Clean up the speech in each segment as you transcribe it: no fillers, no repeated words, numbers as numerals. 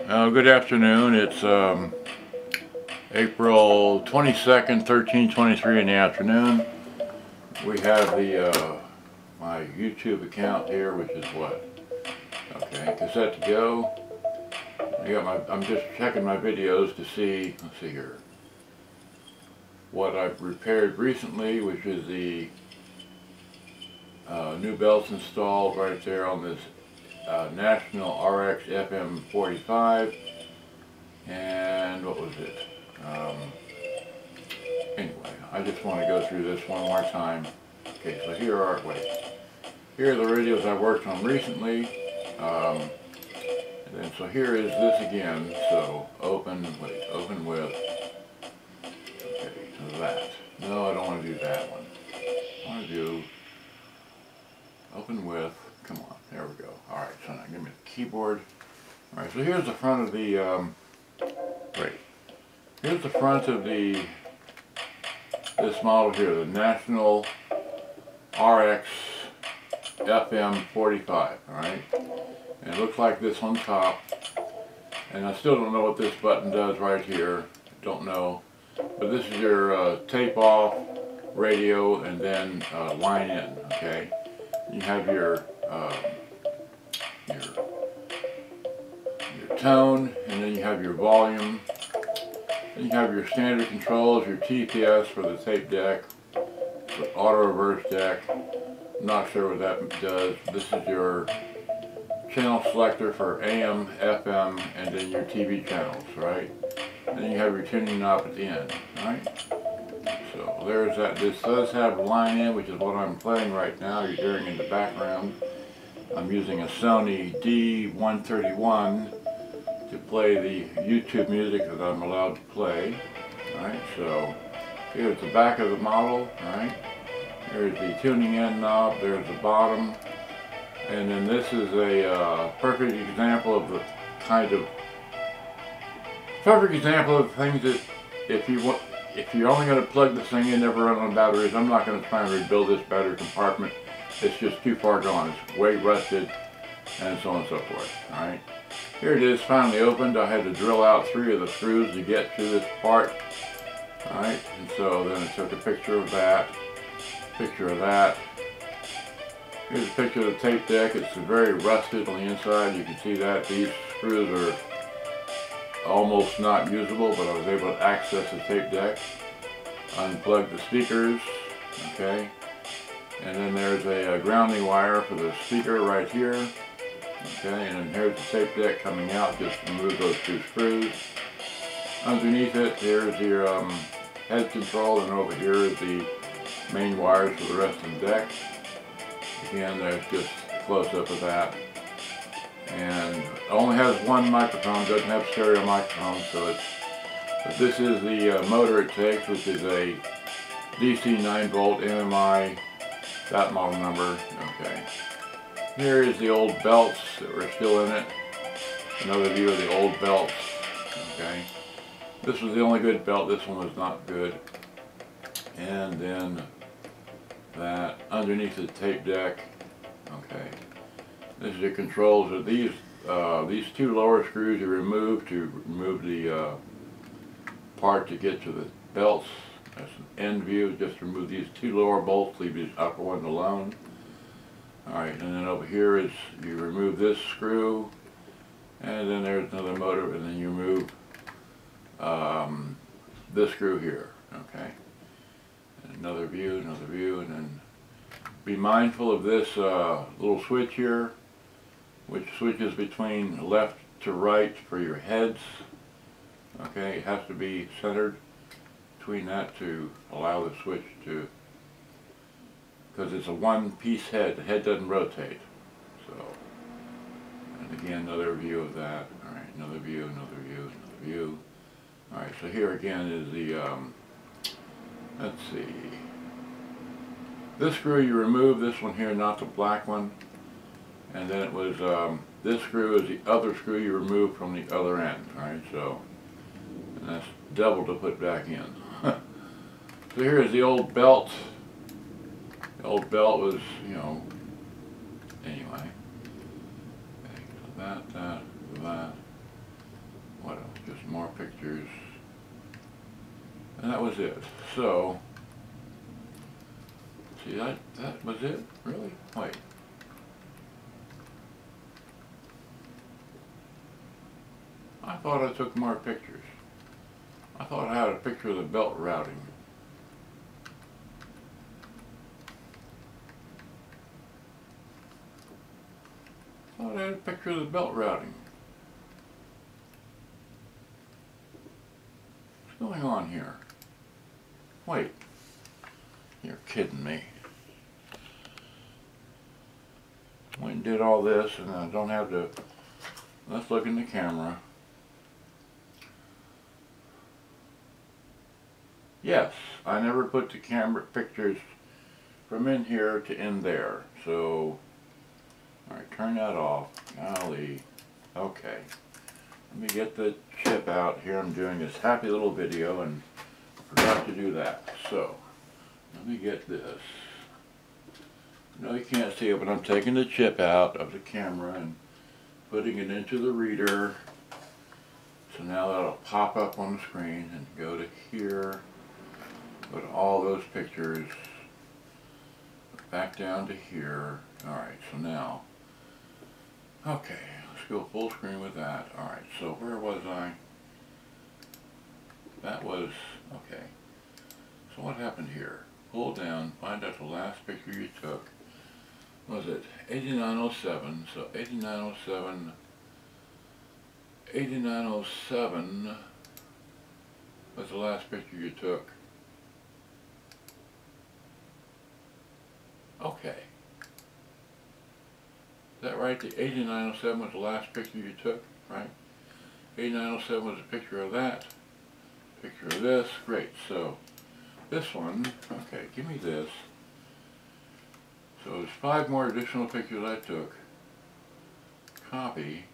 Good afternoon. It's April 22nd, 13:23 in the afternoon. We have the my YouTube account here, which is what? Okay, Cassette to go. I'm just checking my videos to see. Let's see here. What I've repaired recently, which is the new belts installed right there on this National RX-FM45, and what was it? Anyway, I just want to go through this one more time. Okay, so here are the radios I worked on recently, and then so here is this again. So open with. Okay, so that. No, I don't want to do that one. I want to do open with. Come on, there we go. Alright, so now give me the keyboard. Alright, so here's the front of the, here's the front of this model here, the National RX-FM45, alright? And it looks like this on top. And I still don't know what this button does right here. Don't know. But this is your tape off radio and then line in, okay? You have your tone, and then you have your volume, then you have your standard controls, your TPS for the tape deck, the auto reverse deck. I'm not sure what that does. This is your channel selector for AM, FM, and then your TV channels, right? And then you have your tuning knob at the end, right? So there's that. This does have line in, which is what I'm playing right now. You're hearing in the background. I'm using a Sony D131 to play the YouTube music that I'm allowed to play. Alright, so here's the back of the model. Alright, here's the tuning in knob. There's the bottom. And then this is a perfect example of the things that if you're only going to plug this thing in, never run on batteries. I'm not going to try and rebuild this battery compartment. It's just too far gone. It's way rusted, and so on and so forth. Alright. Here it is, finally opened. I had to drill out 3 of the screws to get to this part. Alright, and so then I took a picture of that, picture of that. Here's a picture of the tape deck. It's very rusted on the inside. You can see that. These screws are almost not usable, but I was able to access the tape deck. Unplug the speakers, okay. And then there's a grounding wire for the speaker right here, okay. And then here's the tape deck coming out. Just remove those 2 screws. Underneath it, here's your head control, and over here is the main wires for the rest of the deck. Again, there's just a close-up of that. And it only has 1 microphone, doesn't have stereo microphone, so but this is the motor it takes, which is a DC 9-volt MMI, that model number. Okay. Here is the old belts that were still in it. Another view of the old belts. Okay. This was the only good belt. This one was not good. And then that underneath the tape deck. Okay. This is the controls of these 2 lower screws you remove to remove the part to get to the belts. That's an end view. Just remove these 2 lower bolts, leave these upper ones alone. Alright, and then over here is you remove this screw, and then there's another motor, and then you remove this screw here. Okay. And another view, and then be mindful of this little switch here, which switches between left to right for your heads. Okay, it has to be centered between that to allow the switch to, because it's a 1-piece head. The head doesn't rotate. So, and again, another view of that. Alright, another view, another view, another view. Alright, so here again is the, let's see. This screw you remove, this one here, not the black one. And then it was, this screw is the other screw you remove from the other end. Alright, so, and that's double to put back in. So here's the old belt. The old belt was, you know, anyway. Okay, so that. some more pictures. And that was it. So, see, that was it? Really? Wait. I thought I took more pictures. I thought I had a picture of the belt routing. I thought I had a picture of the belt routing. What's going on here? Wait. You're kidding me. Went and did all this and I don't have to... Let's look in the camera. Yes, I never put the camera pictures from in here to in there. So, alright, turn that off. Golly. Okay. Let me get the chip out. Here I'm doing this happy little video and forgot to do that. So, let me get this. No, you can't see it, but I'm taking the chip out of the camera and putting it into the reader. So now that'll pop up on the screen and go to here. Go to all those pictures. Back down to here. Alright, so now. Okay, let's go full screen with that. Alright, so where was I? That was, okay. So what happened here? Pull down, find out the last picture you took. Was it 8907? So 8907 was the last picture you took. Okay. Is that right? The 8907 was the last picture you took, right? 8907 was a picture of that. Picture of this. Great. So this one, okay, give me this. So there's 5 more additional pictures I took. Copy.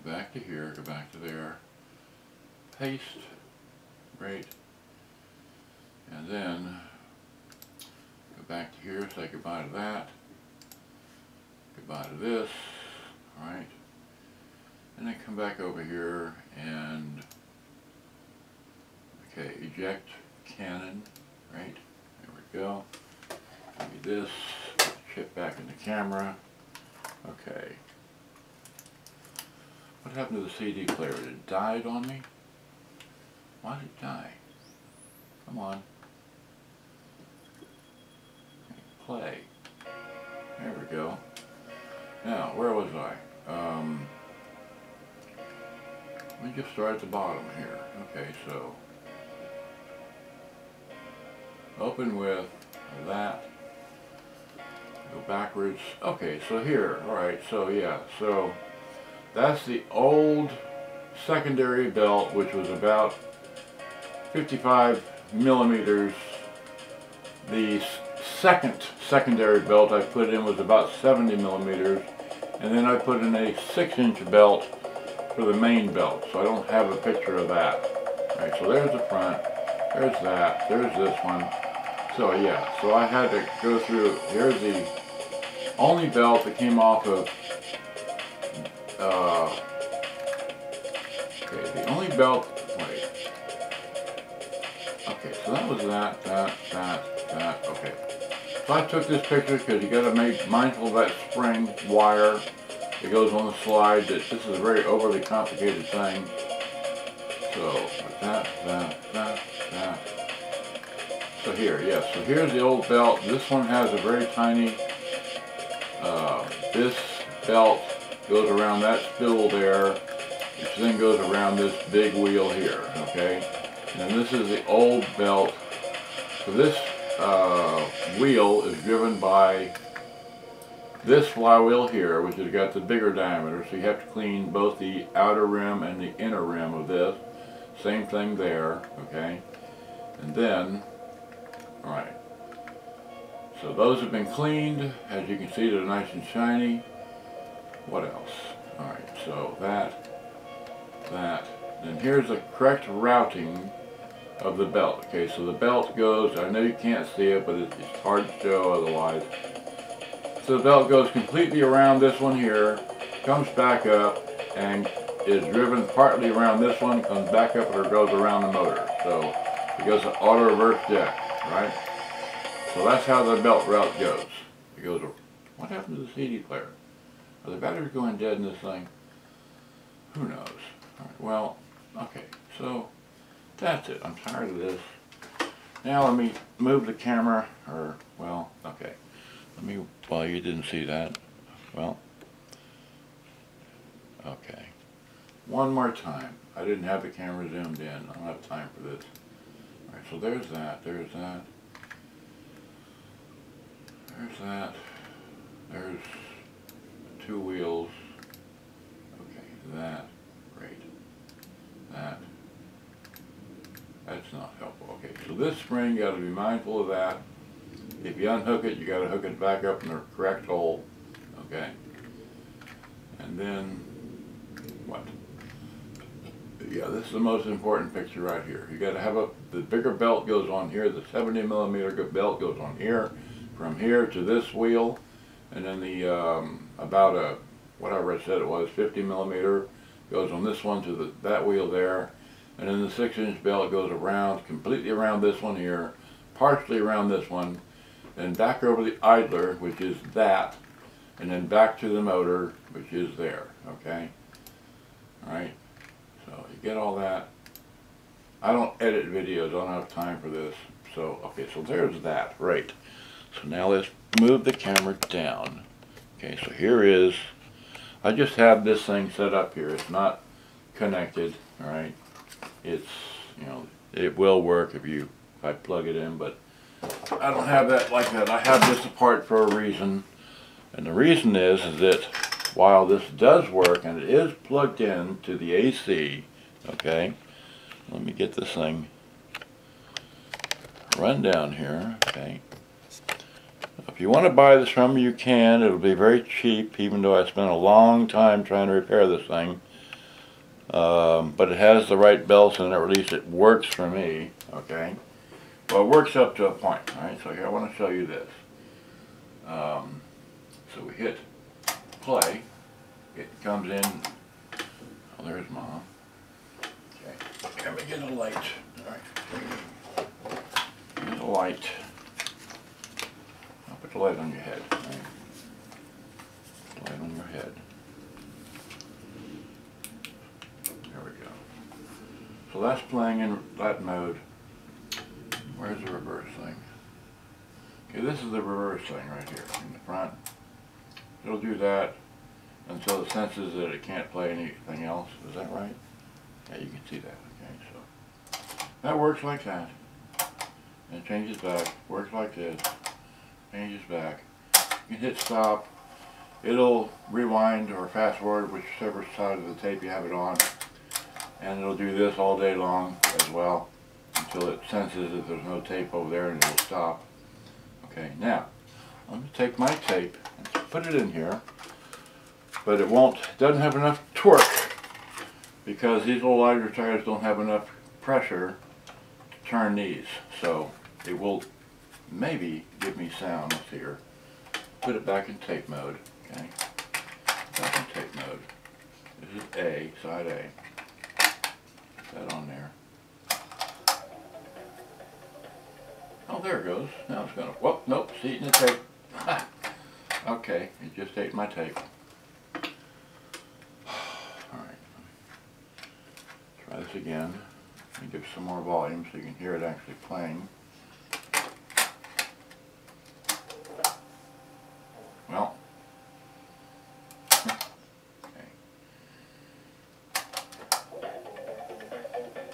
Go back to here, go back to there. Paste. Great. And then go back to here, say goodbye to that. Goodbye to this. Alright. And then come back over here and okay, eject Canon. Right? There we go. Give me this. Chip back in the camera. Okay. What happened to the CD player? It died on me? Why did it die? Come on. Play. There we go. Now, where was I? Let me just start at the bottom here. Okay, so open with that. Go backwards. Okay, so here. Alright, so yeah. So that's the old secondary belt, which was about 55 millimeters. The second secondary belt I put in was about 70 millimeters, and then I put in a 6-inch belt for the main belt, so I don't have a picture of that. Alright, so there's the front, there's that, there's this one. So yeah, so I had to go through, here's the only belt that came off of, okay, the only belt, wait. Okay, so that was that, okay. So I took this picture because you got to make mindful of that spring wire that goes on the slide. That this is a very overly complicated thing. So that. So here, yes. So here's the old belt. This one has a very tiny. This belt goes around that spool there, which then goes around this big wheel here. Okay, and then this is the old belt. So this wheel is driven by this flywheel here, which has got the bigger diameter, so you have to clean both the outer rim and the inner rim of this. Same thing there, okay? And then, alright, so those have been cleaned. As you can see, they're nice and shiny. What else? Alright, so that. Then here's the correct routing of the belt. Okay, so the belt goes, I know you can't see it, but it's hard to show otherwise. So the belt goes completely around this one here, comes back up, and is driven partly around this one, comes back up, or goes around the motor. So it goes an auto reverse jet, right? So that's how the belt route goes. It goes, what happened to the CD player? Are the batteries going dead in this thing? Who knows? All right, well, okay, so that's it. I'm tired of this. Now let me move the camera, or, well, okay. Let me, well, you didn't see that. Well, okay. One more time. I didn't have the camera zoomed in. I don't have time for this. All right, so there's that, there's that. There's that. There's two wheels. Okay, that. Great. That. That's not helpful. Okay, so this spring, you got to be mindful of that. If you unhook it, you got to hook it back up in the correct hole. Okay. And then, what? Yeah, this is the most important picture right here. You got to have the bigger belt goes on here. The 70mm belt goes on here. From here to this wheel, and then the about a whatever I said it was 50mm goes on this one to that wheel there, and then the 6-inch belt goes around completely around this one here, partially around this one, then back over the idler, which is that, and then back to the motor, which is there. Okay, all right. So you get all that. I don't edit videos. I don't have time for this. So okay, so there's that. Right. So now let's move the camera down. Okay, so here is, I just have this thing set up here. It's not connected, all right? It's, you know, it will work if I plug it in, but I don't have that like that. I have this apart for a reason. And the reason is that while this does work and it is plugged in to the AC, okay? Let me get this thing run down here, okay? If you want to buy this from me, you can. It'll be very cheap, even though I spent a long time trying to repair this thing. But it has the right belts in it, or at least it works for me, okay? Well, it works up to a point, all right? So here, I want to show you this. So we hit play. It comes in. Oh, there's Mom. Okay, let me get a light. All right, get a light. I'll put the light on your head. Right? Light on your head. There we go. So that's playing in that mode. Where's the reverse thing? Okay, this is the reverse thing right here in the front. It'll do that until it senses that it can't play anything else. Is that right? Yeah, you can see that. Okay, so that works like that. And it changes back. Works like this. Changes back. You can hit stop. It'll rewind or fast forward whichever side of the tape you have it on. And it'll do this all day long as well until it senses that there's no tape over there and it'll stop. Okay, now I'm going to take my tape and put it in here, but it doesn't have enough torque because these little lighter tires don't have enough pressure to turn these. So it will maybe give me sound here. Put it back in tape mode. Okay, back in tape mode. This is A, side A. Put that on there. Oh, there it goes. Now it's gonna, whoop, nope, see it in the tape. Okay, it just ate my tape. Alright, try this again. Let me give some more volume so you can hear it actually playing. Well, okay.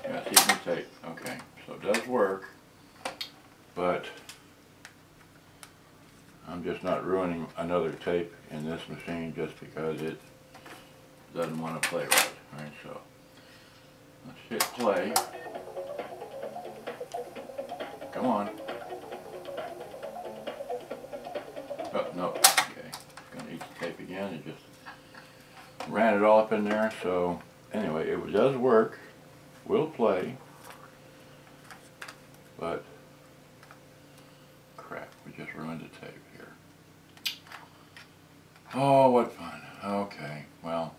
Yeah, see it in the tape. Okay, so it does work. But I'm just not ruining another tape in this machine just because it doesn't want to play right. Alright, so let's hit play. Come on. Oh, no. Okay. It's going to eat the tape again. It just ran it all up in there. So anyway, it does work. Will play. But crap, we just ruined the tape here. Oh, what fun. Okay, well,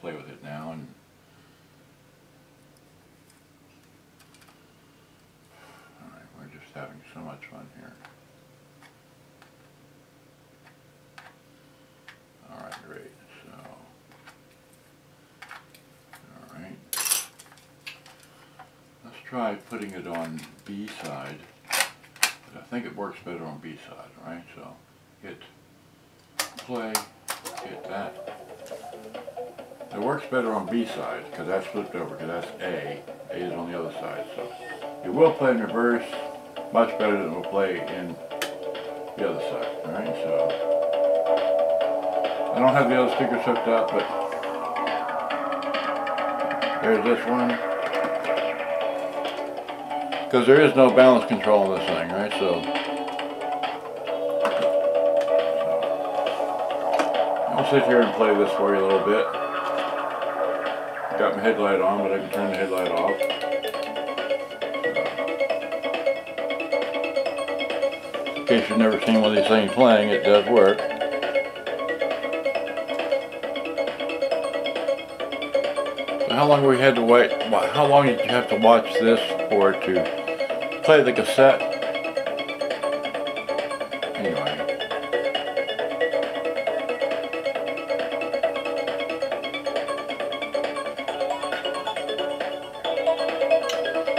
play with it now. And alright, we're just having so much fun here. Alright, great. So, alright. Let's try putting it on B side. But I think it works better on B side, right? So, hit play, hit that. It works better on B side because that's flipped over, because that's A. A is on the other side. So, it will play in reverse much better than it will play in the other side, alright? So, I don't have the other speakers hooked up, but there's this one. Because there is no balance control on this thing, right? So I'll sit here and play this for you a little bit. Got my headlight on, but I can turn the headlight off. In case you've never seen one of these things playing, it does work. How long we had to wait? How long did you have to watch this for to play the cassette? Anyway.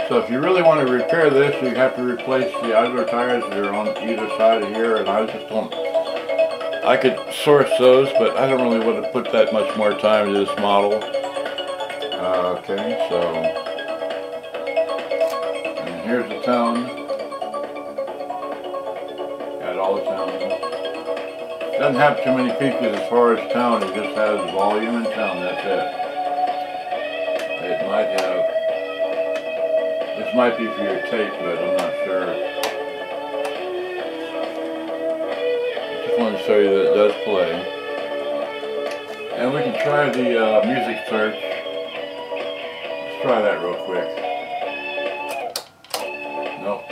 So if you really want to repair this, you have to replace the idler tires that are on either side of here, and I just don't. I could source those, but I don't really want to put that much more time into this model. Okay, so, and here's the tone. Got all the tones. Doesn't have too many features as far as tone, it just has volume and tone, that's it. It might have, this might be for your tape, but I'm not sure. Just want to show you that it does play. And we can try the music search. Try that real quick. Nope.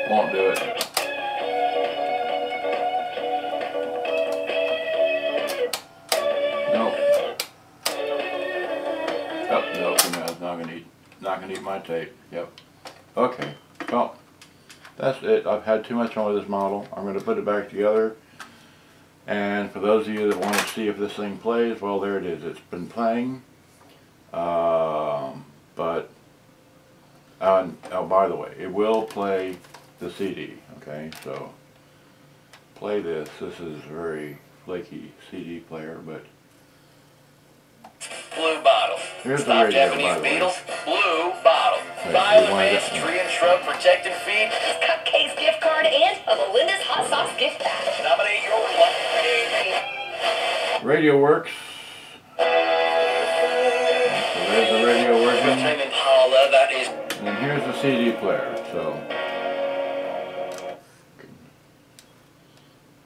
Won't do it. Nope. Oh, nope, no, it's not gonna eat my tape. Yep. Okay. Well, that's it. I've had too much on with this model. I'm gonna put it back together. And for those of you that want to see if this thing plays, well, there it is. It's been playing. Oh, by the way, it will play the CD, okay, so play this. This is a very flaky CD player, but blue bottle. Here's Stop the radio, Japanese by the way. beetles. Blue bottle. Buy advanced tree and shrub protect and feed. Cupcakes gift card and a Melinda's hot sauce gift pack. Nominate your lucky. Radio works. So there's the radio working. That is. And here's the CD player, so.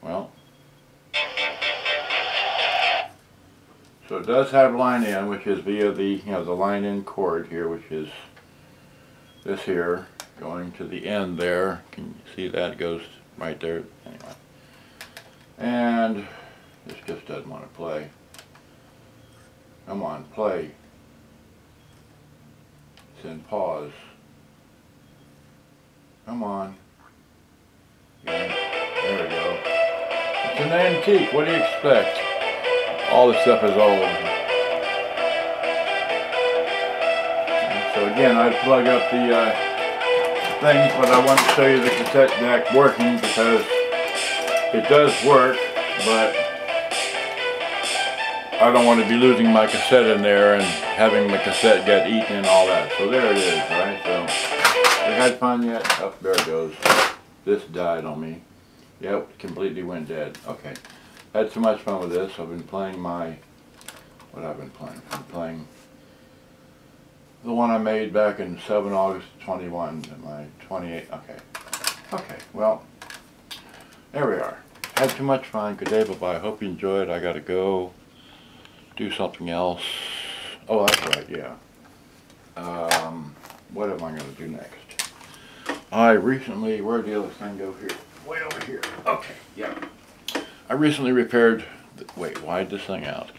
Well. So it does have line in, which is via the, the line in cord here, which is this here, going to the end there. Can you see that? It goes right there. Anyway. And this just doesn't want to play. Come on, play. It's in pause. Come on. Yeah, there we go. It's an antique. What do you expect? All this stuff is old. And so again, I plug up the things, but I want to show you the cassette deck working because it does work, but I don't want to be losing my cassette in there and having the cassette get eaten and all that. So there it is, right? So, we had fun yet? Oh, there it goes. This died on me. Yep, completely went dead. Okay. Had so much fun with this. I've been playing what I've been playing? I'm playing the one I made back in 7 August 21, my 28, okay. Okay, well, there we are. Had too much fun. Good day, bye-bye. Hope you enjoyed. I gotta go do something else. Oh, that's right, yeah. What am I gonna do next? I recently, where'd the other thing go here? Way over here. Okay, yeah. I recently repaired, wait, why'd this thing out?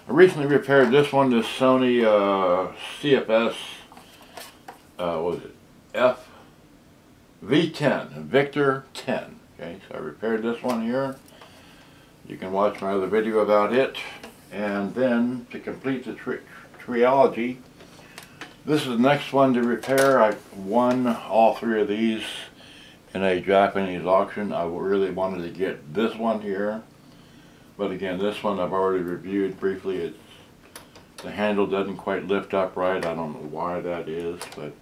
I recently repaired this one, this Sony CFS, what was it, V10, Victor 10. Okay, so I repaired this one here. You can watch my other video about it. And then, to complete the trilogy, this is the next one to repair. I won all three of these in a Japanese auction. I really wanted to get this one here. But again, this one I've already reviewed briefly. The handle doesn't quite lift up right. I don't know why that is, but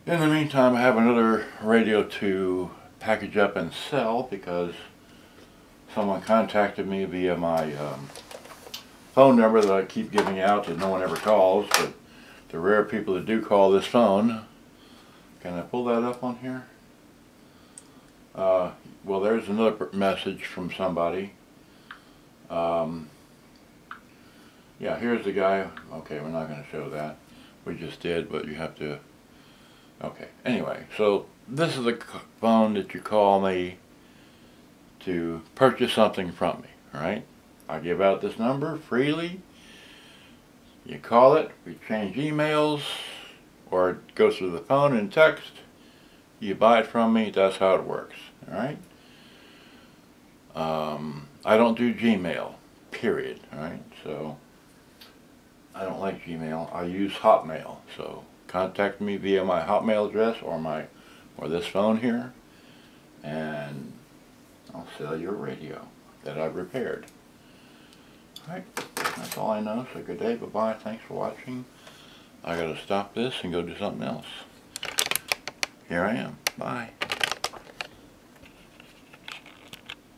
in the meantime, I have another radio to package up and sell because someone contacted me via my phone number that I keep giving out that no one ever calls, but the rare people that do call this phone. Can I pull that up on here? Well, there's another message from somebody. Yeah, here's the guy. Okay, we're not going to show that. We just did, but you have to... Okay, anyway, so this is the phone that you call me to purchase something from me, alright? I give out this number freely. You call it, we change emails, or it goes through the phone and text. You buy it from me, that's how it works, alright? I don't do Gmail, period, alright? So, I don't like Gmail. I use Hotmail, so contact me via my Hotmail address or this phone here, and I'll sell you a radio that I've repaired. Alright, that's all I know. So good day, bye-bye, thanks for watching. I gotta stop this and go do something else. Here I am. Bye.